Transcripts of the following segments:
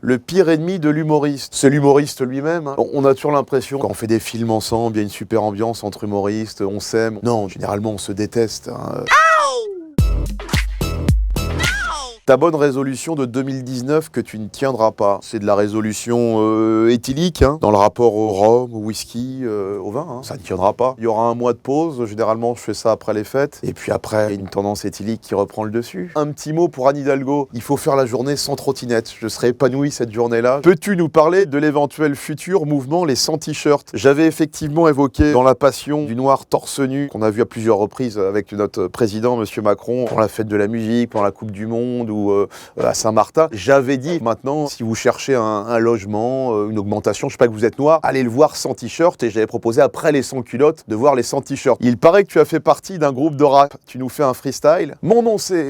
Le pire ennemi de l'humoriste, c'est l'humoriste lui-même. Hein. On a toujours l'impression, quand on fait des films ensemble, il y a une super ambiance entre humoristes, on s'aime. Non, généralement on se déteste. Hein. Ta bonne résolution de 2019 que tu ne tiendras pas, c'est de la résolution éthylique, hein, dans le rapport au rhum, au whisky, au vin, hein. Ça ne tiendra pas. Il y aura un mois de pause, généralement je fais ça après les fêtes, et puis après, il y a une tendance éthylique qui reprend le dessus. Un petit mot pour Anne Hidalgo, il faut faire la journée sans trottinette, je serai épanoui cette journée-là. Peux-tu nous parler de l'éventuel futur mouvement Les Sans T-shirts? J'avais effectivement évoqué dans La Passion du noir torse nu, qu'on a vu à plusieurs reprises avec notre président, Monsieur Macron, pour la fête de la musique, pour la Coupe du Monde, ou à Saint-Martin. J'avais dit, maintenant, si vous cherchez un logement, une augmentation, je sais pas que vous êtes noir, allez le voir sans t-shirt, et j'avais proposé après les sans culottes de voir les sans t-shirt. Il paraît que tu as fait partie d'un groupe de rap. Tu nous fais un freestyle. Mon nom c'est...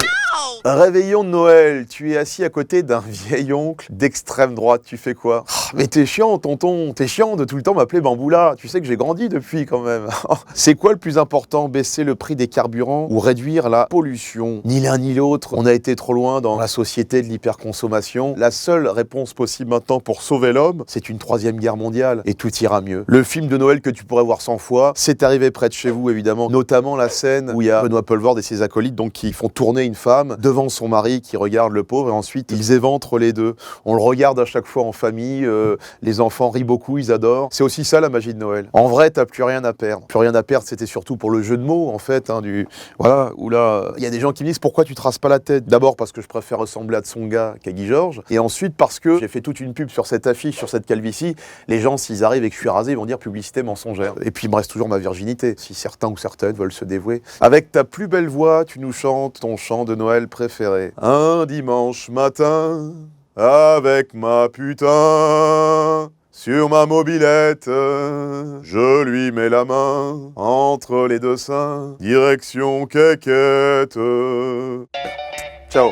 Réveillon de Noël, tu es assis à côté d'un vieil oncle d'extrême droite, tu fais quoi? Mais t'es chiant, tonton, t'es chiant de tout le temps m'appeler Bamboula, tu sais que j'ai grandi depuis quand même. C'est quoi le plus important, baisser le prix des carburants ou réduire la pollution? Ni l'un ni l'autre, on a été trop loin dans la société de l'hyperconsommation. La seule réponse possible maintenant pour sauver l'homme, c'est une troisième guerre mondiale, et tout ira mieux. Le film de Noël que tu pourrais voir 100 fois, c'est arrivé près de chez vous évidemment, notamment la scène où il y a Benoît Poelvoorde et ses acolytes donc qui font tourner une femme devant son mari qui regarde le pauvre, et ensuite ils éventrent les deux. On le regarde à chaque fois en famille, les enfants rient beaucoup, ils adorent. C'est aussi ça la magie de Noël. En vrai, t'as plus rien à perdre. Plus rien à perdre, c'était surtout pour le jeu de mots en fait, hein, voilà, où là, il y a des gens qui me disent pourquoi tu traces pas la tête. D'abord parce que je préfère ressembler à Tsonga qu'à Guy Georges, et ensuite parce que j'ai fait toute une pub sur cette affiche, sur cette calvitie. Les gens, s'ils arrivent et que je suis rasé, ils vont dire publicité mensongère. Et puis il me reste toujours ma virginité, si certains ou certaines veulent se dévouer. Avec ta plus belle voix, tu nous chantes ton chant de Noël préféré. Un dimanche matin, avec ma putain, sur ma mobilette, je lui mets la main entre les deux seins, direction Quéquette. Ciao.